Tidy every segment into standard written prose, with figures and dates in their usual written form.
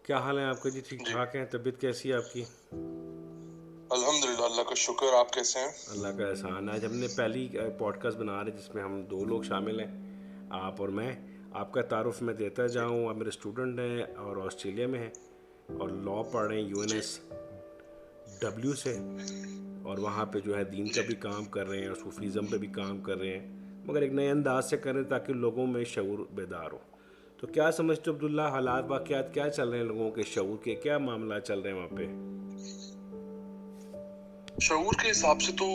کیا حال ہے آپ کا جی؟ ٹھیک جی ٹھاک ہیں؟ طبیعت کیسی ہے آپ کی؟ الحمدللہ، اللہ کا شکر. آپ کیسے ہیں؟ اللہ کا احسان. آج ہم نے پہلی پوڈ کاسٹ بنا رہے ہیں جس میں ہم دو لوگ شامل ہیں، آپ اور میں. آپ کا تعارف میں دیتا جی جاؤں. آپ میرے اسٹوڈنٹ ہیں اور آسٹریلیا میں ہیں اور لاء پڑھ رہے ہیں U N G S W سے، اور وہاں پہ جو ہے دین کا جی بھی کام کر رہے ہیں اور صوفیزم پہ بھی کام کر رہے ہیں، مگر ایک نئے انداز سے کر رہے ہیں تاکہ لوگوں میں شعور بیدار ہو. تو کیا سمجھتے ہو عبداللہ، حالات واقعات کیا چل رہے ہیں لوگوں کے شعور کے؟ کیا معاملات چل رہے ہیں وہاں پہ؟ شعور کے حساب سے تو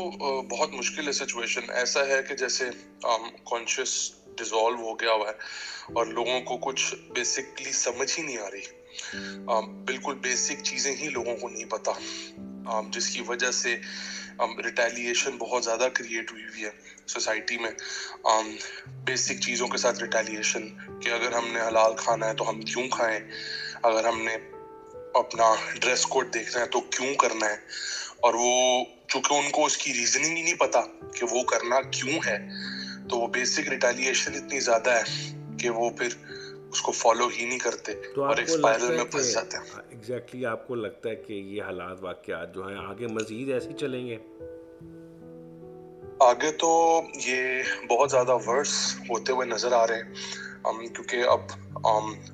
بہت مشکل ہے سچویشن. ایسا ہے کہ جیسے کانشیس ڈیزالو ہو گیا ہوا ہے اور لوگوں کو کچھ بیسکلی سمجھ ہی نہیں آ رہی. بالکل بیسک چیزیں ہی لوگوں کو نہیں پتا، جس کی وجہ سے ریٹیلیشن بہت زیادہ کریٹ ہوئی ہے سوسائٹی میں. بیسک چیزوں کے ساتھ ریٹیلیشن کہ اگر ہم نے حلال کھانا ہے تو ہم کیوں کھائیں، اگر ہم نے اپنا ڈریس کوڈ دیکھنا ہے تو کیوں کرنا ہے. اور وہ چونکہ ان کو اس کی ریزننگ ہی نہیں پتا کہ وہ کرنا کیوں ہے، تو وہ بیسک ریٹیلیشن اتنی زیادہ ہے کہ وہ پھر اس کو فالو ہی نہیں کرتے تو اور آپ ایک کو اسپائرل لگتا ہے میں کہ پھنس جاتے ہیں. ایگزیکٹلی آپ کو لگتا ہے کہ یہ حالات واقعات جو ہیں آگے مزید ایسے چلیں گے؟ آگے تو یہ بہت زیادہ ورس ہوتے ہوئے نظر آ رہے ہیں، کیونکہ اب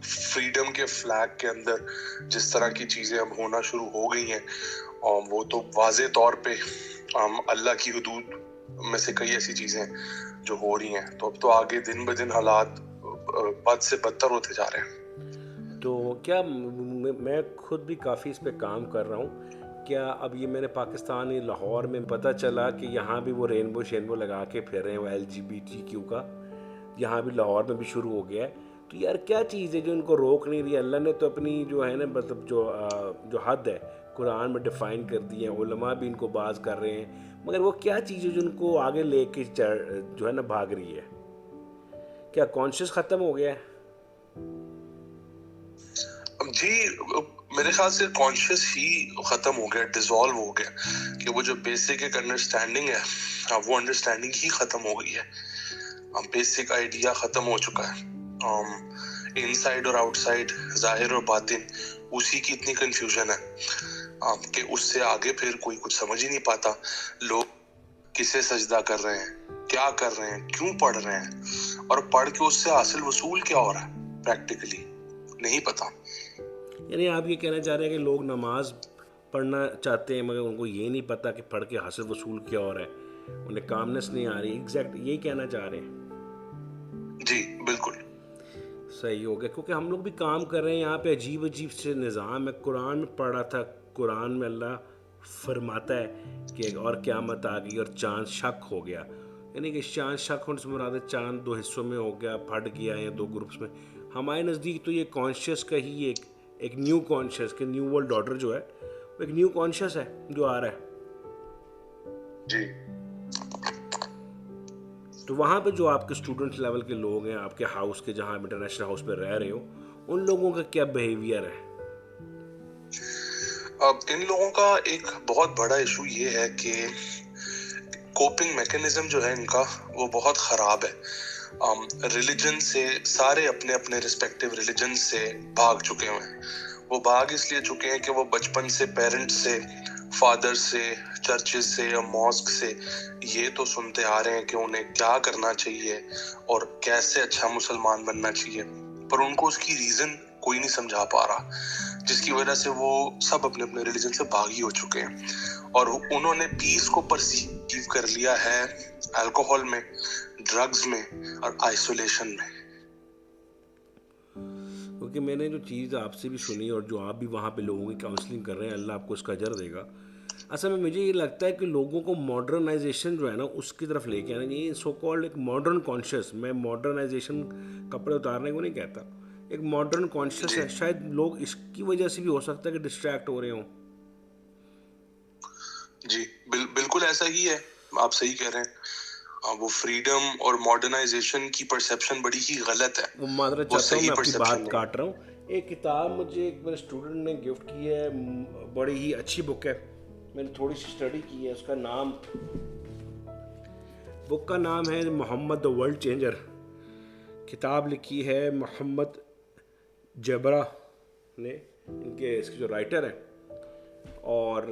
فریڈم کے فلیگ کے اندر جس طرح کی چیزیں اب ہونا شروع ہو گئی ہیں، وہ تو واضح طور پہ اللہ کی حدود میں سے کئی ایسی چیزیں جو ہو رہی ہیں. تو اب تو آگے دن بدن حالات بد سے بدتر ہوتے جا رہے ہیں. تو کیا میں خود بھی کافی اس پہ کام کر رہا ہوں. کیا اب یہ میں نے پاکستانی لاہور میں پتہ چلا کہ یہاں بھی وہ رینبو شینبو لگا کے پھر رہے ہیں، وہ LGBT کا یہاں بھی لاہور میں بھی شروع ہو گیا ہے. تو یار کیا چیز ہے جو ان کو روک نہیں رہی؟ اللہ نے تو اپنی جو ہے نا مطلب جو حد ہے قرآن میں ڈیفائن کر دی ہے، علماء بھی ان کو باز کر رہے ہیں، مگر وہ کیا چیز ہے جو ان کو آگے لے کے جو ہے نا بھاگ رہی ہے؟ کیا کانشیس ختم ہو گیا ہے؟ جی میرے خیال سے کانشیس ہی ختم ہو گیا، ڈیزالو ہو گیا کہ وہ جو بیسک ایک انڈرسٹینڈنگ ہے وہ انڈرسٹینڈنگ ہی ختم ہو گئی ہے. بیسک آئیڈیا ختم ہو چکا ہے. ان سائڈ اور آؤٹ سائڈ، ظاہر اور باطن، اسی کی اتنی کنفیوژن ہے کہ اس سے آگے پھر کوئی کچھ سمجھ ہی نہیں پاتا. لوگ کسے سجدہ کر رہے ہیں، کیا کر رہے ہیں، کیوں پڑھ رہے ہیں، اور پڑھ کے اس سے حاصل وصول کیا ہو رہا ہے پریکٹیکلی نہیں پتا. یعنی آپ یہ کہنا چاہ رہے ہیں کہ لوگ نماز پڑھنا چاہتے ہیں مگر ان کو یہ نہیں پتہ کہ پڑھ کے حاصل وصول کیا ہو رہا ہے، انہیں کامنس نہیں آ رہی. ایگزیکٹ یہی کہنا چاہ رہے ہیں؟ جی بالکل. صحیح ہو گیا، کیونکہ ہم لوگ بھی کام کر رہے ہیں یہاں پہ. عجیب عجیب سے نظام ہے. قرآن میں پڑھا تھا، قرآن میں اللہ فرماتا ہے کہ اور قیامت آ گئی اور چاند شک ہو گیا. یعنی کہ چاند شک ہونے سے مراد ہے چاند دو حصوں میں ہو گیا، پھٹ گیا یا دو گروپس میں. ہمارے نزدیک تو یہ کانشیس کا ہی ایک نیو کانشیس کہ نیو ورلڈ آرڈر جو ہے وہ ایک نیو کانشیس ہے جو آ رہا ہے. جی تو وہاں پہ جو آپ کے اسٹوڈنٹ لیول کے لوگ ہیں آپ کے ہاؤس کے، جہاں آپ انٹرنیشنل ہاؤس پہ رہ رہے ہو، ان لوگوں کا کیا بیہیویئر ہے؟ اب ان لوگوں کا ایک بہت بڑا ایشو یہ ہے کہ کوپنگ میکینزم جو ہے ان کا وہ بہت خراب ہے. ریلیجن سے سارے اپنے اپنے ریسپیکٹیو ریلیجن سے بھاگ چکے ہوئے ہیں. وہ بھاگ اس لیے چکے ہیں کہ وہ بچپن سے پیرنٹس سے، فادر سے، چرچز سے یا ماسک سے یہ تو سنتے آ رہے ہیں کہ انہیں کیا کرنا چاہیے اور کیسے اچھا مسلمان بننا چاہیے، پر ان کو اس کی ریزن کوئی نہیں سمجھا پا رہا، جس کی وجہ سے وہ سب اپنے اپنے ریلیجن سے باغی ہو چکے ہیں. اور انہوں نے پیس کو پرسیو کر لیا ہے الکوہل میں، ڈرگز میں اور آئسولیشن میں. کیونکہ میں نے جو چیز آپ سے بھی سنی اور جو آپ بھی وہاں پہ لوگوں کی کاؤنسلنگ کر رہے ہیں، اللہ آپ کو اس کا اجر دے گا. اصل میں مجھے یہ لگتا ہے کہ لوگوں کو ماڈرنائزیشن جو ہے نا اس کی طرف لے کے آنا چاہیے. سو کالڈ ایک ماڈرن کانشیس، میں ماڈرنائزیشن کپڑے اتارنے کو نہیں کہتا، ایک ماڈرن کانشیس جی ہے. شاید لوگ اس کی وجہ سے بھی ہو سکتا ہے کہ ڈسٹریکٹ ہو رہے ہوں. جی بالکل ایسا ہی ہے، آپ صحیح کہہ رہے ہیں. وہ فریڈم اور ماڈرنائزیشن کی پرسیپشن بڑی ہی غلط ہے، وہ معذرت وہ چاہتا ہوں، صحیح میں آپ کی پرسیپشن بات نہیں. کاٹ رہا ہوں. ایک کتاب مجھے ایک میرے اسٹوڈنٹ نے گفٹ کی ہے، بڑی ہی اچھی بک ہے، میں نے تھوڑی سی اسٹڈی کی ہے. اس کا نام، بک کا نام ہے محمد دا ورلڈ چینجر. کتاب لکھی ہے محمد جبرا نے. ان کے اس کے جو رائٹر ہیں. اور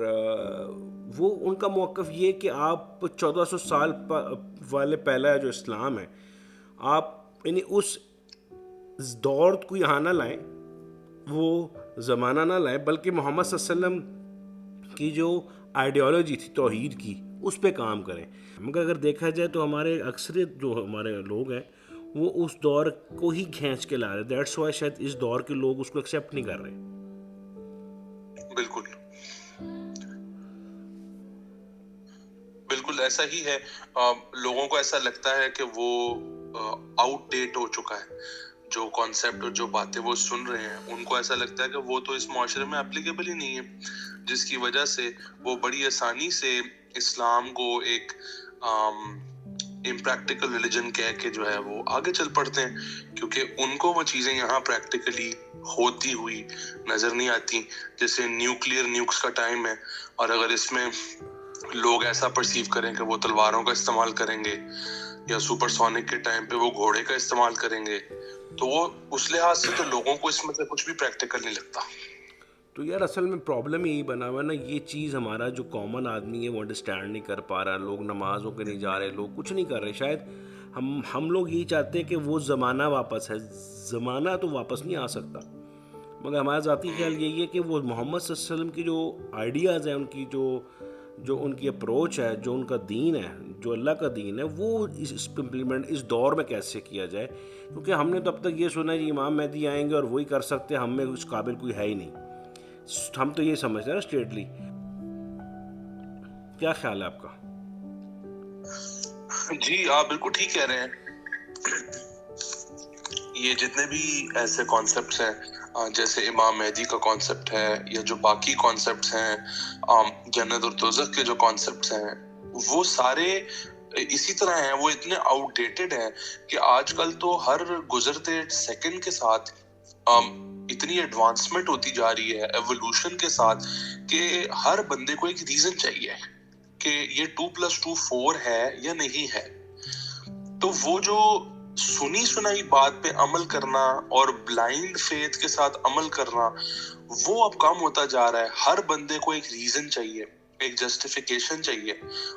وہ ان کا موقف یہ کہ آپ 1400 سال والے پہلا جو اسلام ہے آپ یعنی اس دور کو یہاں نہ لائیں, وہ زمانہ نہ لائیں, بلکہ محمد صلی اللہ علیہ وسلم کی جو آئیڈیالوجی تھی توحید کی اس پہ کام کریں. مگر اگر دیکھا جائے تو ہمارے اکثریت جو ہمارے لوگ ہیں وہ اس دور کو ہی کھینچ کے لا رہے. دیٹس وائی شاید اس دور کے لوگ اس کو ایکسیپٹ نہیں کر رہے. بالکل بالکل ایسا ہی ہے. لوگوں کو ایسا لگتا ہے کہ وہ آؤٹ ڈیٹ ہو چکا ہے. جو کانسیپٹ اور جو باتیں وہ سن رہے ہیں ان کو ایسا لگتا ہے کہ وہ تو اس معاشرے میں اپلیکیبل ہی نہیں ہے, جس کی وجہ سے وہ بڑی آسانی سے اسلام کو ایک امپریکٹیکل ریلیجن کہہ کے جو ہے وہ آگے چل پڑتے ہیں, کیونکہ ان کو وہ چیزیں یہاں پریکٹیکلی ہوتی ہوئی نظر نہیں آتی. جیسے نیوکلیئر نیوکس کا ٹائم ہے, اور اگر اس میں لوگ ایسا پرسیو کریں کہ وہ تلواروں کا استعمال کریں گے یا سپر سونک کے ٹائم پہ وہ گھوڑے کا استعمال کریں گے, تو وہ اس لحاظ سے تو لوگوں کو اس میں سے کچھ بھی پریکٹیکل نہیں لگتا. تو یار اصل میں پرابلم یہی بنا ہوا ہے نا, یہ چیز ہمارا جو کامن آدمی ہے وہ انڈرسٹینڈ نہیں کر پا رہا. لوگ نمازوں کے نہیں جا رہے, لوگ کچھ نہیں کر رہے. شاید ہم لوگ یہی چاہتے ہیں کہ وہ زمانہ واپس ہے. زمانہ تو واپس نہیں آ سکتا, مگر ہمارا ذاتی خیال یہی ہے کہ وہ محمد صلی اللہ علیہ وسلم کی جو آئیڈیاز ہیں, ان کی جو ان کی اپروچ ہے, جو ان کا دین ہے, جو اللہ کا دین ہے, وہ اس پہ امپلیمنٹ اس دور میں کیسے کیا جائے. کیونکہ ہم نے تو اب تک یہ سنا ہے کہ امام مہدی آئیں گے اور وہی کر سکتے ہیں, ہم میں اس قابل کوئی ہے ہی نہیں. ہم تو یہ سمجھتے ہیں نا اسٹریٹلی. کیا خیال ہے آپ کا؟ جی آپ بالکل ٹھیک کہہ رہے ہیں. یہ جتنے بھی ایسے کانسیپٹس ہیں جیسے امام مہدی کا کانسیپٹ ہے یا جو باقی کانسیپٹس ہیں, جنت اور دوزخ کے جو کانسیپٹس ہیں, وہ سارے اسی طرح ہیں. وہ اتنے آؤٹ ڈیٹڈ ہیں کہ آج کل تو ہر گزرتے سیکنڈ کے ساتھ اتنی ایڈوانسمنٹ ہوتی جا رہی ہے ایوولوشن کے ساتھ, کہ ہر بندے کو ایک ریزن چاہیے کہ یہ 2+2 4 ہے یا نہیں ہے. تو وہ جو سنی سنائی بات پہ عمل کرنا اور بلائنڈ فیتھ کے ساتھ عمل کرنا, وہ اب کم ہوتا جا رہا ہے. ہر بندے کو ایک ریزن چاہیے, ایک جسٹیفیکیشن چاہیے,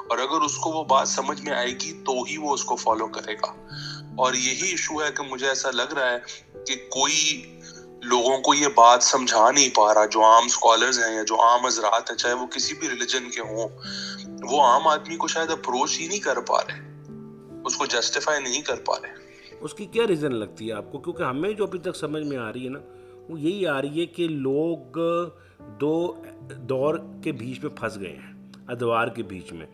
اور اگر اس کو وہ بات سمجھ میں آئے گی تو ہی وہ اس کو فالو کرے گا. اور یہی ایشو ہے کہ مجھے ایسا لگ رہا ہے کہ کوئی لوگوں کو یہ بات سمجھا نہیں پا رہا. جو عام اسکالرز ہیں یا جو عام حضرات ہیں, چاہے وہ کسی بھی ریلیجن کے ہوں, وہ عام آدمی کو شاید اپروچ ہی نہیں کر پا رہے, اس کو جسٹیفائی نہیں کر پا رہے. اس کی کیا ریزن لگتی ہے آپ کو؟ کیونکہ ہمیں جو ابھی تک سمجھ میں آ رہی ہے نا, وہ یہی آ رہی ہے کہ لوگ دو دور کے بیچ میں پھنس گئے ہیں, ادوار کے بیچ میں.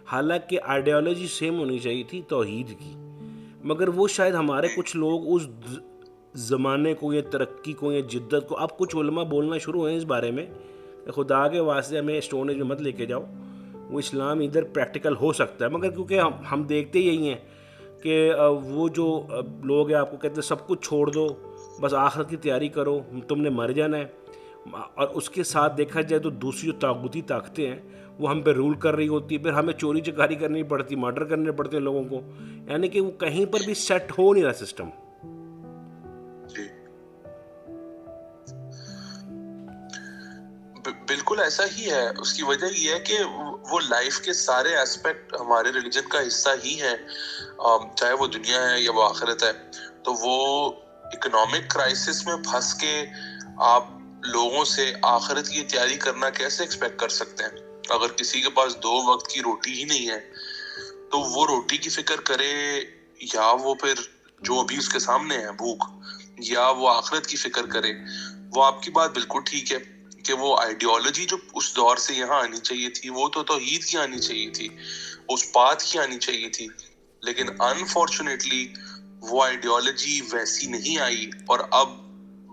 حالانکہ آئیڈیالوجی سیم ہونی چاہیے تھی توحید کی, مگر وہ شاید ہمارے کچھ لوگ اس زمانے کو یا ترقی کو یا جدت کو, اب کچھ علماء بولنا شروع ہوئے ہیں اس بارے میں, خدا کے واسطے ہمیں اسٹون ایج میں مت لے کے جاؤ, وہ اسلام ادھر پریکٹیکل ہو سکتا ہے. مگر کیونکہ ہم دیکھتے یہی ہیں کہ وہ جو لوگ ہیں آپ کو کہتے ہیں سب کچھ چھوڑ دو, بس آخرت کی تیاری کرو, تم نے مر جانا ہے. اور اس کے ساتھ دیکھا جائے تو دوسری جو طاغوتی طاقتیں ہیں وہ ہم پہ رول کر رہی ہوتی ہے, پھر ہمیں چوری چکاری کرنی پڑتی, مرڈر کرنے پڑتے ہیں لوگوں کو. یعنی کہ وہ کہیں پر بھی سیٹ ہو نہیں رہا سسٹم. بالکل ایسا ہی ہے. اس کی وجہ یہ ہے کہ وہ لائف کے سارے ایسپیکٹ ہمارے ریلیجن کا حصہ ہی ہے, چاہے وہ دنیا ہے یا وہ آخرت ہے. تو وہ اکنامک کرائسس میں پھنس کے آپ لوگوں سے آخرت کی تیاری کرنا کیسے ایکسپیکٹ کر سکتے ہیں؟ اگر کسی کے پاس 2 وقت کی روٹی ہی نہیں ہے تو وہ روٹی کی فکر کرے, یا وہ پھر جو ابھی اس کے سامنے ہے بھوک, یا وہ آخرت کی فکر کرے. وہ آپ کی بات بالکل ٹھیک ہے کہ وہ آئیڈیالوجی جو اس دور سے یہاں آنی چاہیے تھی وہ تو توحید کی آنی چاہیے تھی, اس بات کی آنی چاہیے تھی. لیکن انفارچونیٹلی وہ آئیڈیالوجی ویسی نہیں آئی, اور اب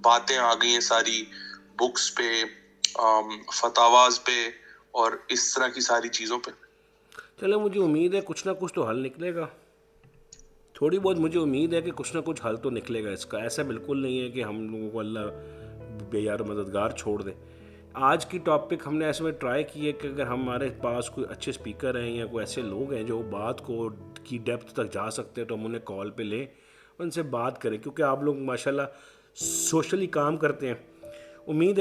باتیں آ گئی ہیں ساری بکس پہ, فتاواز پہ, اور اس طرح کی ساری چیزوں پہ. چلے مجھے امید ہے کچھ نہ کچھ تو حل نکلے گا. تھوڑی بہت مجھے امید ہے کہ کچھ نہ کچھ حل تو نکلے گا اس کا. ایسا بالکل نہیں ہے کہ ہم لوگوں کو اللہ بے یار مددگار چھوڑ دے. آج کی ٹاپک ہم نے ایسے میں ٹرائی کی ہے کہ اگر ہمارے پاس کوئی اچھے اسپیکر ہیں یا کوئی ایسے لوگ ہیں جو بات کو کی ڈیپتھ تک جا سکتے ہیں تو ہم انہیں کال پہ لیں, ان سے بات کریں, کیونکہ آپ لوگ ماشاءاللہ سوشلی کام کرتے ہیں. امید ہے